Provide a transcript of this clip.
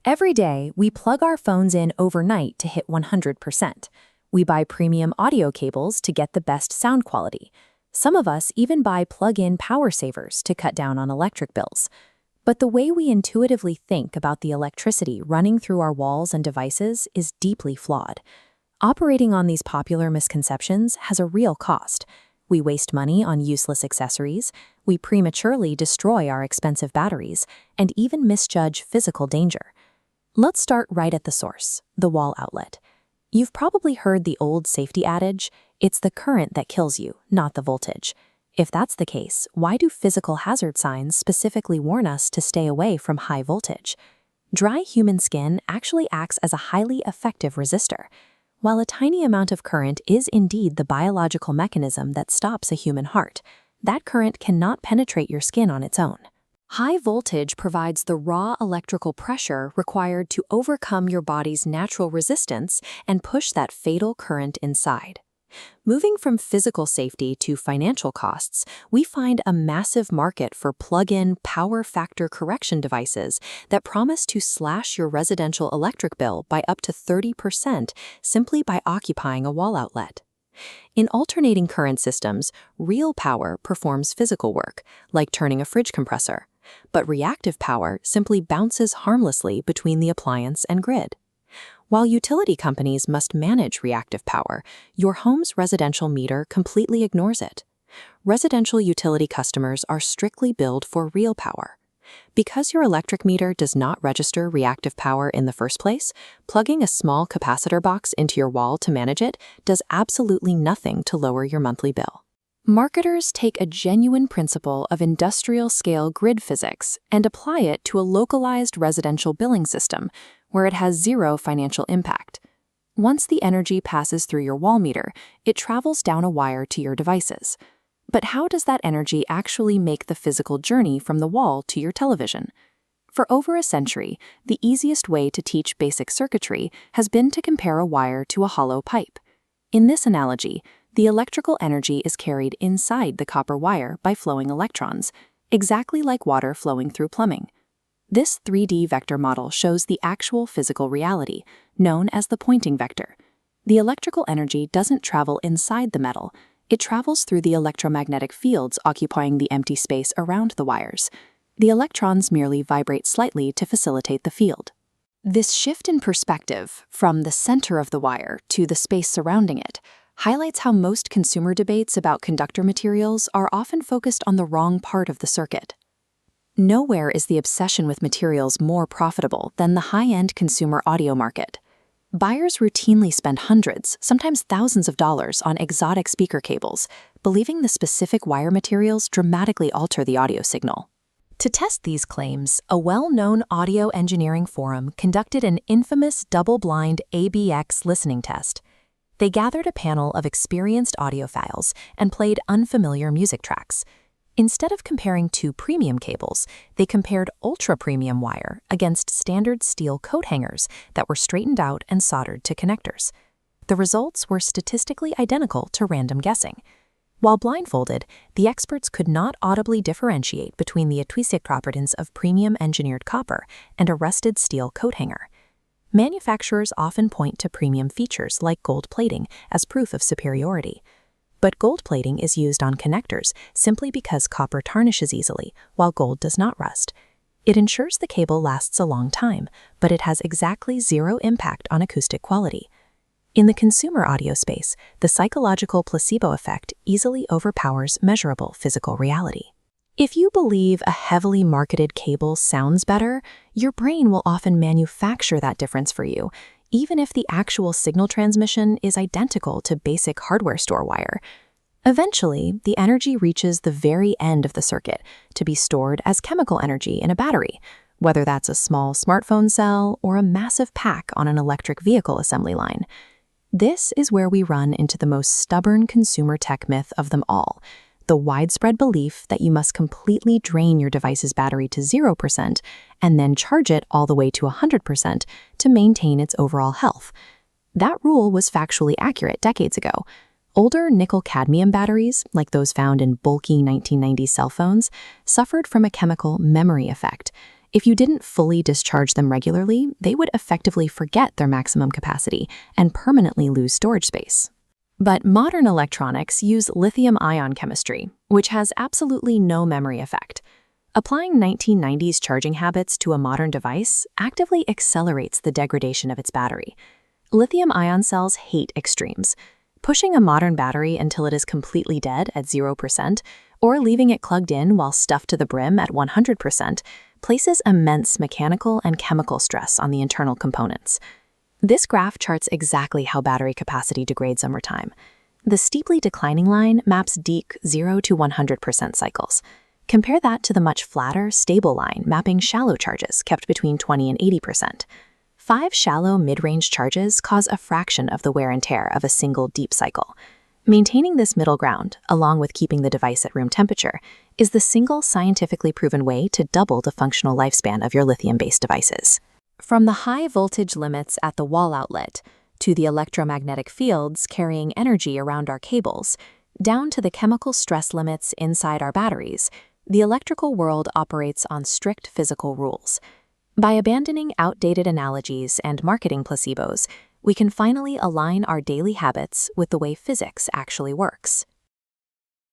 Every day, we plug our phones in overnight to hit 100%. We buy premium audio cables to get the best sound quality. Some of us even buy plug-in power savers to cut down on electric bills. But the way we intuitively think about the electricity running through our walls and devices is deeply flawed. Operating on these popular misconceptions has a real cost. We waste money on useless accessories, we prematurely destroy our expensive batteries, and even misjudge physical danger. Let's start right at the source, the wall outlet. You've probably heard the old safety adage, it's the current that kills you, not the voltage. If that's the case, why do physical hazard signs specifically warn us to stay away from high voltage? Dry human skin actually acts as a highly effective resistor. While a tiny amount of current is indeed the biological mechanism that stops a human heart, that current cannot penetrate your skin on its own. High voltage provides the raw electrical pressure required to overcome your body's natural resistance and push that fatal current inside. Moving from physical safety to financial costs, we find a massive market for plug-in power factor correction devices that promise to slash your residential electric bill by up to 30% simply by occupying a wall outlet. In alternating current systems, real power performs physical work, like turning a fridge compressor, but reactive power simply bounces harmlessly between the appliance and grid. While utility companies must manage reactive power, your home's residential meter completely ignores it. Residential utility customers are strictly billed for real power. Because your electric meter does not register reactive power in the first place, plugging a small capacitor box into your wall to manage it does absolutely nothing to lower your monthly bill. Marketers take a genuine principle of industrial-scale grid physics and apply it to a localized residential billing system, where it has zero financial impact. Once the energy passes through your wall meter, it travels down a wire to your devices. But how does that energy actually make the physical journey from the wall to your television? For over a century, the easiest way to teach basic circuitry has been to compare a wire to a hollow pipe. In this analogy, the electrical energy is carried inside the copper wire by flowing electrons, exactly like water flowing through plumbing. This 3D vector model shows the actual physical reality, known as the Poynting vector. The electrical energy doesn't travel inside the metal, it travels through the electromagnetic fields occupying the empty space around the wires. The electrons merely vibrate slightly to facilitate the field. This shift in perspective, from the center of the wire to the space surrounding it, highlights how most consumer debates about conductor materials are often focused on the wrong part of the circuit. Nowhere is the obsession with materials more profitable than the high-end consumer audio market. Buyers routinely spend hundreds, sometimes thousands of dollars on exotic speaker cables, believing the specific wire materials dramatically alter the audio signal. To test these claims, a well-known audio engineering forum conducted an infamous double-blind ABX listening test. They gathered a panel of experienced audiophiles and played unfamiliar music tracks. Instead of comparing two premium cables, they compared ultra-premium wire against standard steel coat hangers that were straightened out and soldered to connectors. The results were statistically identical to random guessing. While blindfolded, the experts could not audibly differentiate between the acoustic properties of premium engineered copper and a rusted steel coat hanger. Manufacturers often point to premium features like gold plating as proof of superiority. But gold plating is used on connectors simply because copper tarnishes easily, while gold does not rust. It ensures the cable lasts a long time, but it has exactly zero impact on acoustic quality. In the consumer audio space, the psychological placebo effect easily overpowers measurable physical reality. If you believe a heavily marketed cable sounds better, your brain will often manufacture that difference for you, even if the actual signal transmission is identical to basic hardware store wire. Eventually, the energy reaches the very end of the circuit to be stored as chemical energy in a battery, whether that's a small smartphone cell or a massive pack on an electric vehicle assembly line. This is where we run into the most stubborn consumer tech myth of them all, the widespread belief that you must completely drain your device's battery to 0% and then charge it all the way to 100% to maintain its overall health. That rule was factually accurate decades ago. Older nickel-cadmium batteries, like those found in bulky 1990s cell phones, suffered from a chemical memory effect. If you didn't fully discharge them regularly, they would effectively forget their maximum capacity and permanently lose storage space. But modern electronics use lithium-ion chemistry, which has absolutely no memory effect. Applying 1990s charging habits to a modern device actively accelerates the degradation of its battery. Lithium-ion cells hate extremes. Pushing a modern battery until it is completely dead at 0%, or leaving it plugged in while stuffed to the brim at 100%, places immense mechanical and chemical stress on the internal components. This graph charts exactly how battery capacity degrades over time. The steeply declining line maps deep 0 to 100% cycles. Compare that to the much flatter, stable line mapping shallow charges kept between 20 and 80%. 5 shallow mid-range charges cause a fraction of the wear and tear of a single deep cycle. Maintaining this middle ground, along with keeping the device at room temperature, is the single scientifically proven way to double the functional lifespan of your lithium-based devices. From the high voltage limits at the wall outlet, to the electromagnetic fields carrying energy around our cables, down to the chemical stress limits inside our batteries, the electrical world operates on strict physical rules. By abandoning outdated analogies and marketing placebos, we can finally align our daily habits with the way physics actually works.